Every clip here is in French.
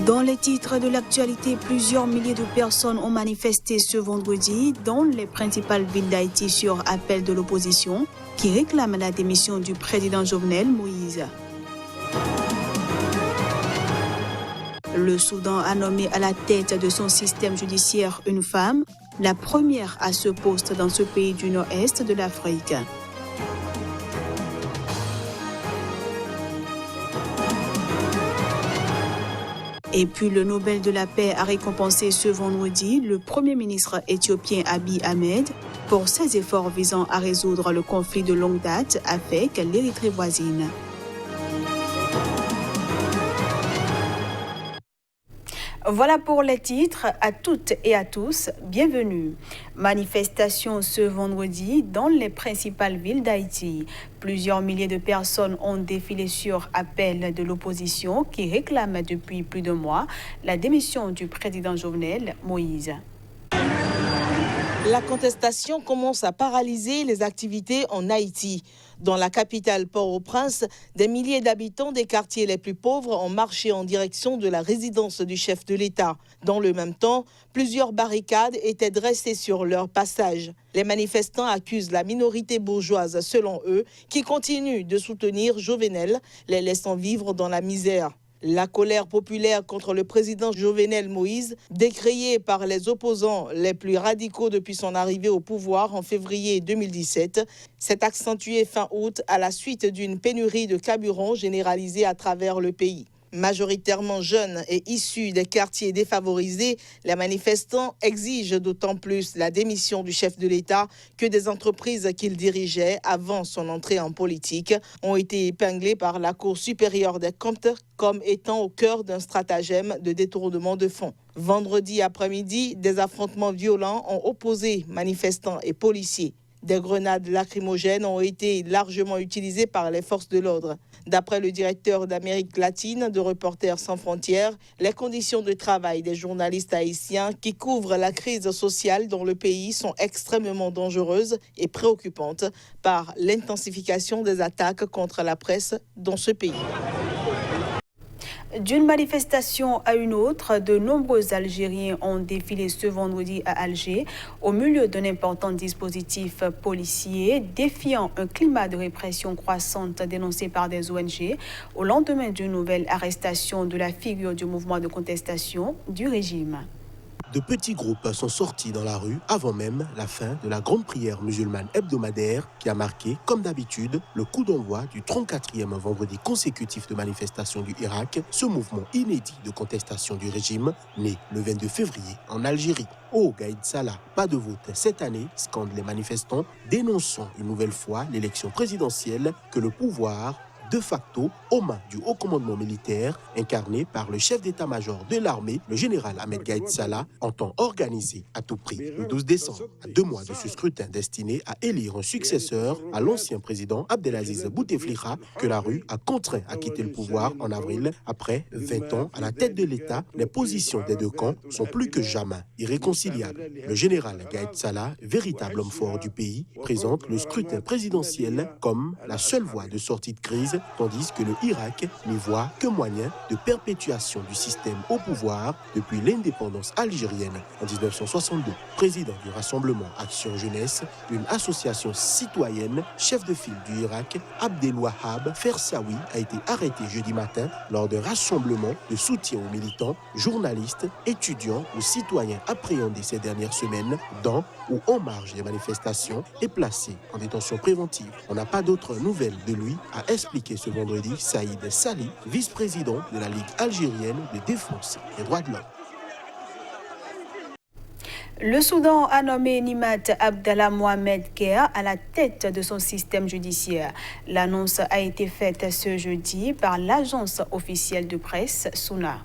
Dans les titres de l'actualité, plusieurs milliers de personnes ont manifesté ce vendredi dans les principales villes d'Haïti sur appel de l'opposition qui réclame la démission du président Jovenel Moïse. Le Soudan a nommé à la tête de son système judiciaire une femme, la première à ce poste dans ce pays du nord-est de l'Afrique. Et puis le Nobel de la paix a récompensé ce vendredi le Premier ministre éthiopien Abiy Ahmed pour ses efforts visant à résoudre le conflit de longue date avec l'Érythrée voisine. Voilà pour les titres. À toutes et à tous, bienvenue. Manifestation ce vendredi dans les principales villes d'Haïti. Plusieurs milliers de personnes ont défilé sur appel de l'opposition qui réclame depuis plus de mois la démission du président Jovenel Moïse. La contestation commence à paralyser les activités en Haïti. Dans la capitale Port-au-Prince, des milliers d'habitants des quartiers les plus pauvres ont marché en direction de la résidence du chef de l'État. Dans le même temps, plusieurs barricades étaient dressées sur leur passage. Les manifestants accusent la minorité bourgeoise, selon eux, qui continue de soutenir Jovenel, les laissant vivre dans la misère. La colère populaire contre le président Jovenel Moïse, décriée par les opposants les plus radicaux depuis son arrivée au pouvoir en février 2017, s'est accentuée fin août à la suite d'une pénurie de carburant généralisée à travers le pays. Majoritairement jeunes et issus des quartiers défavorisés, les manifestants exigent d'autant plus la démission du chef de l'État que des entreprises qu'il dirigeait avant son entrée en politique ont été épinglées par la Cour supérieure des comptes comme étant au cœur d'un stratagème de détournement de fonds. Vendredi après-midi, des affrontements violents ont opposé manifestants et policiers. Des grenades lacrymogènes ont été largement utilisées par les forces de l'ordre. D'après le directeur d'Amérique latine de Reporters sans frontières, les conditions de travail des journalistes haïtiens qui couvrent la crise sociale dans le pays sont extrêmement dangereuses et préoccupantes par l'intensification des attaques contre la presse dans ce pays. D'une manifestation à une autre, de nombreux Algériens ont défilé ce vendredi à Alger au milieu d'un important dispositif policier défiant un climat de répression croissante dénoncé par des ONG au lendemain d'une nouvelle arrestation de la figure du mouvement de contestation du régime. De petits groupes sont sortis dans la rue avant même la fin de la grande prière musulmane hebdomadaire qui a marqué, comme d'habitude, le coup d'envoi du 34e vendredi consécutif de manifestation du Irak, ce mouvement inédit de contestation du régime, né le 22 février en Algérie. Oh, Gaïd Salah, pas de vote cette année, scandent les manifestants, dénonçant une nouvelle fois l'élection présidentielle que le pouvoir de facto aux mains du haut commandement militaire incarné par le chef d'état-major de l'armée, le général Ahmed Gaïd Salah, entend organiser à tout prix le 12 décembre, à 2 mois de ce scrutin destiné à élire un successeur à l'ancien président Abdelaziz Bouteflika que la rue a contraint à quitter le pouvoir en avril. Après 20 ans à la tête de l'État, les positions des deux camps sont plus que jamais irréconciliables. Le général Gaïd Salah, véritable homme fort du pays, présente le scrutin présidentiel comme la seule voie de sortie de crise, tandis que le Irak n'y voit que moyen de perpétuation du système au pouvoir depuis l'indépendance algérienne en 1962. Président du Rassemblement Action Jeunesse, une association citoyenne, chef de file du Irak, Abdelwahab Fersaoui a été arrêté jeudi matin lors d'un rassemblement de soutien aux militants, journalistes, étudiants ou citoyens appréhendés ces dernières semaines dans ou en marge des manifestations et placés en détention préventive. On n'a pas d'autres nouvelles de lui, a expliqué ce vendredi Saïd Sali, vice-président de la Ligue algérienne de défense des droits de l'homme. Le Soudan a nommé Nimat Abdallah Mohamed Kher à la tête de son système judiciaire. L'annonce a été faite ce jeudi par l'agence officielle de presse Souna.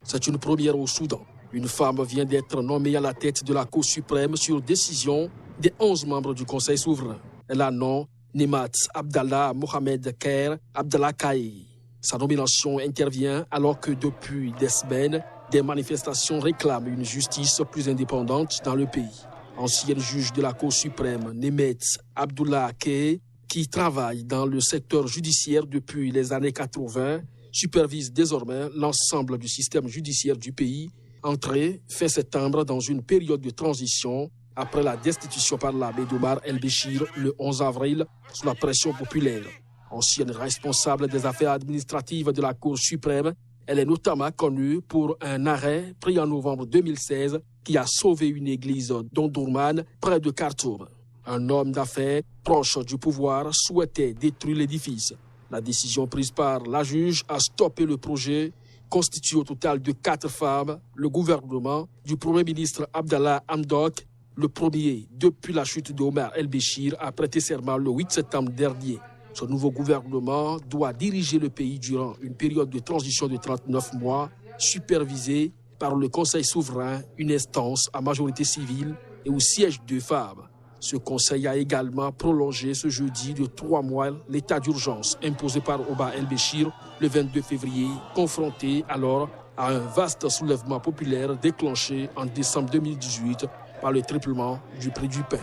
C'est une première au Soudan. Une femme vient d'être nommée à la tête de la Cour suprême sur décision des 11 membres du Conseil souverain. Elle a nom Nimat Abdallah Mohamed Kher Abdallah Kaï. Sa nomination intervient alors que depuis des semaines, des manifestations réclament une justice plus indépendante dans le pays. Ancienne juge de la Cour suprême, Nimat Abdallah Kaï, qui travaille dans le secteur judiciaire depuis les années 80, supervise désormais l'ensemble du système judiciaire du pays, entré fin septembre dans une période de transition après la destitution par l'abbé d'Omar El-Béchir le 11 avril sous la pression populaire. Ancienne responsable des affaires administratives de la Cour suprême, elle est notamment connue pour un arrêt pris en novembre 2016 qui a sauvé une église d'Omdurman près de Khartoum. Un homme d'affaires proche du pouvoir souhaitait détruire l'édifice. La décision prise par la juge a stoppé le projet, constitué au total de 4 femmes, le gouvernement du Premier ministre Abdallah Hamdok, le premier depuis la chute d'Omar El-Béchir, a prêté serment le 8 septembre dernier. Ce nouveau gouvernement doit diriger le pays durant une période de transition de 39 mois, supervisée par le Conseil souverain, une instance à majorité civile et où siègent 2 femmes. Ce conseil a également prolongé ce jeudi de 3 mois l'état d'urgence imposé par Omar El-Béchir le 22 février, confronté alors à un vaste soulèvement populaire déclenché en décembre 2018 par le triplement du prix du pain.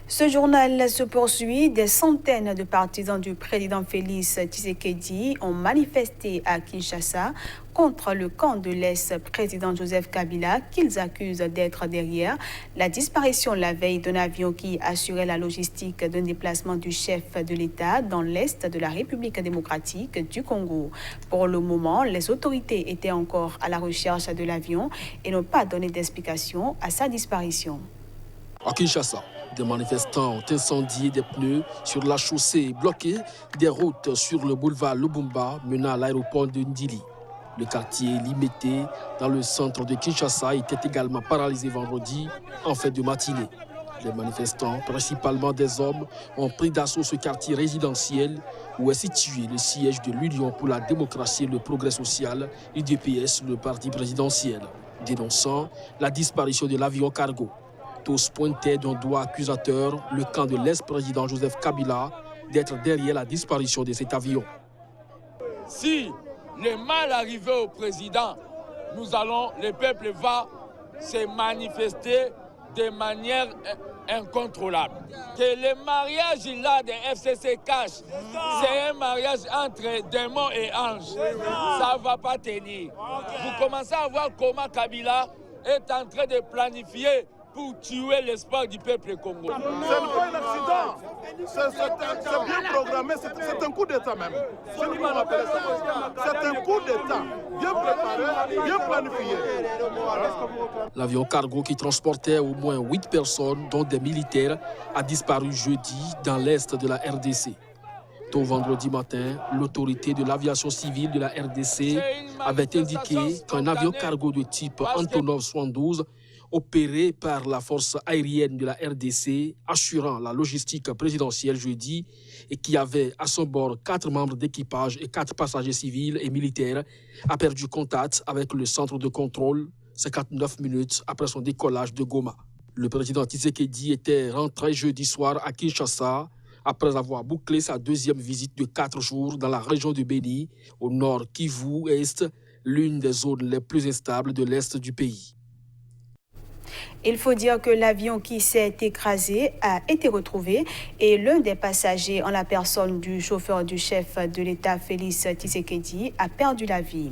Ce journal se poursuit. Des centaines de partisans du président Félix Tshisekedi ont manifesté à Kinshasa contre le camp de l'ex-président Joseph Kabila qu'ils accusent d'être derrière la disparition la veille d'un avion qui assurait la logistique d'un déplacement du chef de l'État dans l'est de la République démocratique du Congo. Pour le moment, les autorités étaient encore à la recherche de l'avion et n'ont pas donné d'explication à sa disparition. À Kinshasa, des manifestants ont incendié des pneus sur la chaussée et bloqué des routes sur le boulevard Lubumba menant à l'aéroport de Ndili. Le quartier Limete, dans le centre de Kinshasa, était également paralysé vendredi en fin de matinée. Les manifestants, principalement des hommes, ont pris d'assaut ce quartier résidentiel où est situé le siège de l'Union pour la démocratie et le progrès social, UDPS, le parti présidentiel, dénonçant la disparition de l'avion cargo. Tous pointaient d'un doigt accusateur le camp de l'ex-président Joseph Kabila d'être derrière la disparition de cet avion. Si le mal arrivé au président, le peuple va se manifester de manière incontrôlable. Que le mariage là de FCC cache, c'est un mariage entre démons et anges. Ça ne va pas tenir. Vous commencez à voir comment Kabila est en train de planifier pour tuer l'espoir du peuple congolais. Ce n'est pas un accident, c'est bien programmé, c'est un coup d'État même. C'est un coup d'État, bien préparé, bien planifié. L'avion cargo qui transportait au moins 8 personnes, dont des militaires, a disparu jeudi dans l'est de la RDC. Tôt vendredi matin, l'autorité de l'aviation civile de la RDC avait indiqué qu'un avion cargo de type Antonov 72 opéré par la force aérienne de la RDC, assurant la logistique présidentielle jeudi et qui avait à son bord 4 membres d'équipage et 4 passagers civils et militaires, a perdu contact avec le centre de contrôle 59 minutes après son décollage de Goma. Le président Tshisekedi était rentré jeudi soir à Kinshasa après avoir bouclé sa deuxième visite de 4 jours dans la région de Béni, au nord Kivu-Est, l'une des zones les plus instables de l'est du pays. Il faut dire que l'avion qui s'est écrasé a été retrouvé et l'un des passagers, en la personne du chauffeur du chef de l'État Félix Tshisekedi, a perdu la vie.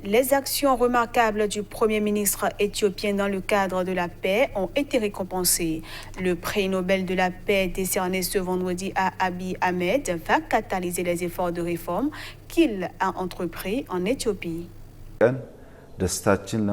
Les actions remarquables du Premier ministre éthiopien dans le cadre de la paix ont été récompensées. Le prix Nobel de la paix décerné ce vendredi à Abiy Ahmed va catalyser les efforts de réforme qu'il a entrepris en Éthiopie.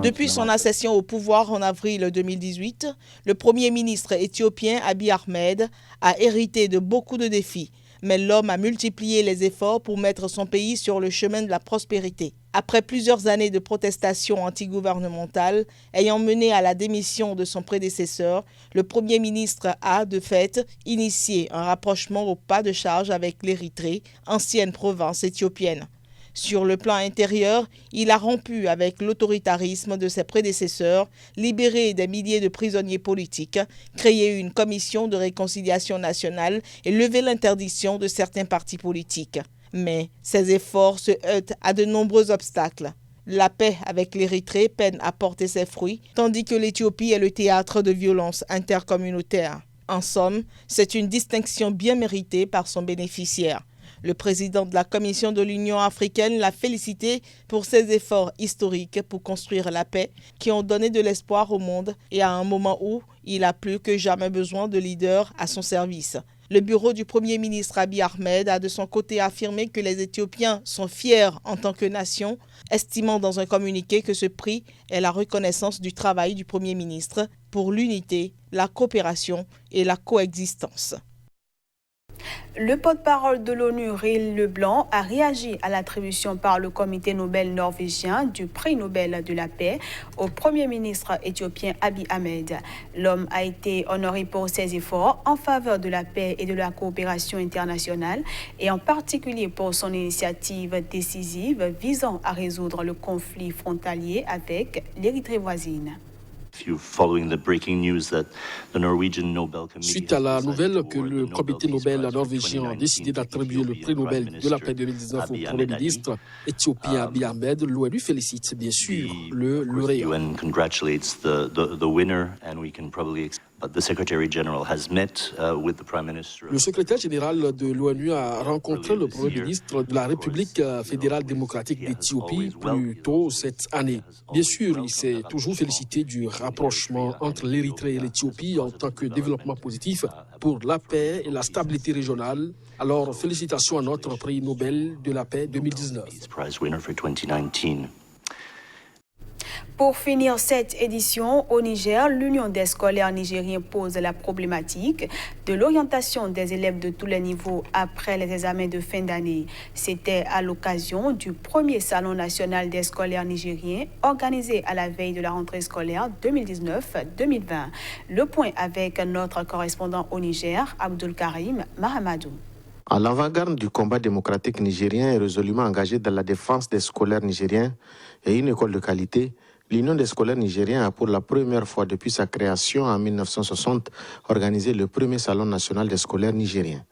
Depuis son accession au pouvoir en avril 2018, le Premier ministre éthiopien Abiy Ahmed a hérité de beaucoup de défis. Mais l'homme a multiplié les efforts pour mettre son pays sur le chemin de la prospérité. Après plusieurs années de protestations antigouvernementales ayant mené à la démission de son prédécesseur, le Premier ministre a, de fait, initié un rapprochement au pas de charge avec l'Érythrée, ancienne province éthiopienne. Sur le plan intérieur, il a rompu avec l'autoritarisme de ses prédécesseurs, libéré des milliers de prisonniers politiques, créé une commission de réconciliation nationale et levé l'interdiction de certains partis politiques. Mais ces efforts se heurtent à de nombreux obstacles. La paix avec l'Érythrée peine à porter ses fruits, tandis que l'Éthiopie est le théâtre de violences intercommunautaires. En somme, c'est une distinction bien méritée par son bénéficiaire. Le président de la Commission de l'Union africaine l'a félicité pour ses efforts historiques pour construire la paix qui ont donné de l'espoir au monde et à un moment où il a plus que jamais besoin de leaders à son service. Le bureau du Premier ministre Abiy Ahmed a de son côté affirmé que les Éthiopiens sont fiers en tant que nation, estimant dans un communiqué que ce prix est la reconnaissance du travail du Premier ministre pour l'unité, la coopération et la coexistence. Le porte-parole de l'ONU, Ril Leblanc, a réagi à l'attribution par le comité Nobel norvégien du prix Nobel de la paix au Premier ministre éthiopien Abiy Ahmed. L'homme a été honoré pour ses efforts en faveur de la paix et de la coopération internationale et en particulier pour son initiative décisive visant à résoudre le conflit frontalier avec l'Érythrée voisine. Suite à la nouvelle que le comité Nobel norvégien a décidé d'attribuer le prix Nobel de la paix 2019 au Premier ministre éthiopien Abiy Ahmed, l'ONU félicite bien sûr le lauréat. Le secrétaire général de l'ONU a rencontré le Premier ministre de la République fédérale démocratique d'Éthiopie plus tôt cette année. Bien sûr, il s'est toujours félicité du rapprochement entre l'Érythrée et l'Éthiopie en tant que développement positif pour la paix et la stabilité régionale. Alors, félicitations à notre prix Nobel de la paix 2019. Pour finir cette édition, au Niger, l'Union des scolaires nigériens pose la problématique de l'orientation des élèves de tous les niveaux après les examens de fin d'année. C'était à l'occasion du premier Salon national des scolaires nigériens organisé à la veille de la rentrée scolaire 2019-2020. Le point avec notre correspondant au Niger, Abdul Karim Mahamadou. À l'avant-garde du combat démocratique nigérien et résolument engagé dans la défense des scolaires nigériens et une école de qualité, l'Union des scolaires nigériens a pour la première fois depuis sa création en 1960 organisé le premier Salon national des scolaires nigériens.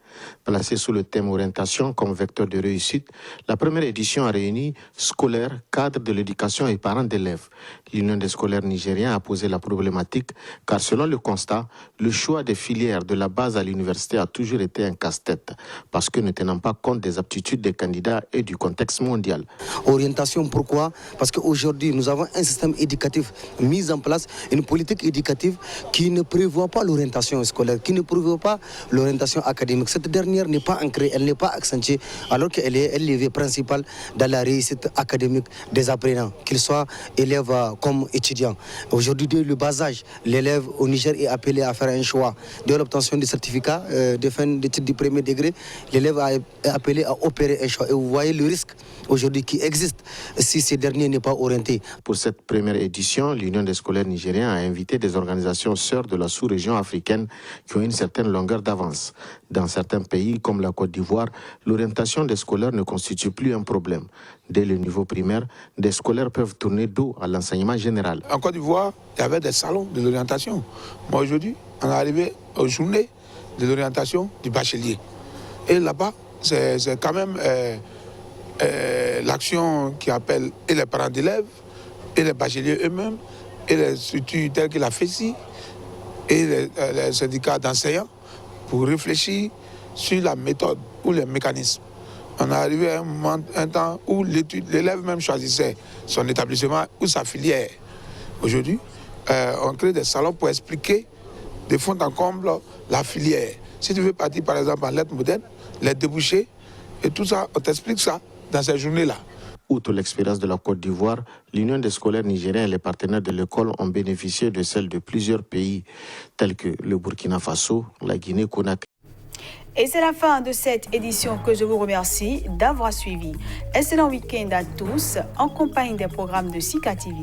Placé sous le thème orientation comme vecteur de réussite, la première édition a réuni scolaires, cadres de l'éducation et parents d'élèves. L'Union des scolaires nigériens a posé la problématique car selon le constat, le choix des filières de la base à l'université a toujours été un casse-tête parce que ne tenant pas compte des aptitudes des candidats et du contexte mondial. Orientation, pourquoi? Parce qu'aujourd'hui, nous avons un système éducatif mis en place, une politique éducative qui ne prévoit pas l'orientation scolaire, qui ne prévoit pas l'orientation académique. Cette dernière n'est pas ancrée, elle n'est pas accentuée, alors qu'elle est levier principal dans la réussite académique des apprenants, qu'ils soient élèves comme étudiants. Aujourd'hui, dès le bas âge, l'élève au Niger est appelé à faire un choix. Dès l'obtention du certificat de fin d'études du premier degré, l'élève est appelé à opérer un choix. Et vous voyez le risque aujourd'hui qui existe si ce dernier n'est pas orienté. Pour cette première édition, l'Union des scolaires nigériens a invité des organisations sœurs de la sous-région africaine qui ont une certaine longueur d'avance. Dans certains pays comme la Côte d'Ivoire, l'orientation des scolaires ne constitue plus un problème. Dès le niveau primaire, des scolaires peuvent tourner dos à l'enseignement général. En Côte d'Ivoire, il y avait des salons de l'orientation. Moi aujourd'hui, on est arrivé aux journées de l'orientation du bachelier. Et là-bas, c'est quand même l'action qui appelle et les parents d'élèves, et les bacheliers eux-mêmes, et les structures telles que la FESI, et les syndicats d'enseignants, pour réfléchir sur la méthode ou les mécanismes. On est arrivé à un temps où l'élève même choisissait son établissement ou sa filière. Aujourd'hui, on crée des salons pour expliquer de fond en comble la filière. Si tu veux partir par exemple en lettres modernes, les débouchés, et tout ça, on t'explique ça dans ces journées-là. Outre l'expérience de la Côte d'Ivoire, l'Union des scolaires nigériens et les partenaires de l'école ont bénéficié de celle de plusieurs pays tels que le Burkina Faso, la Guinée-Conakry. Et c'est la fin de cette édition que je vous remercie d'avoir suivi. Excellent week-end à tous en compagnie des programmes de Sika TV.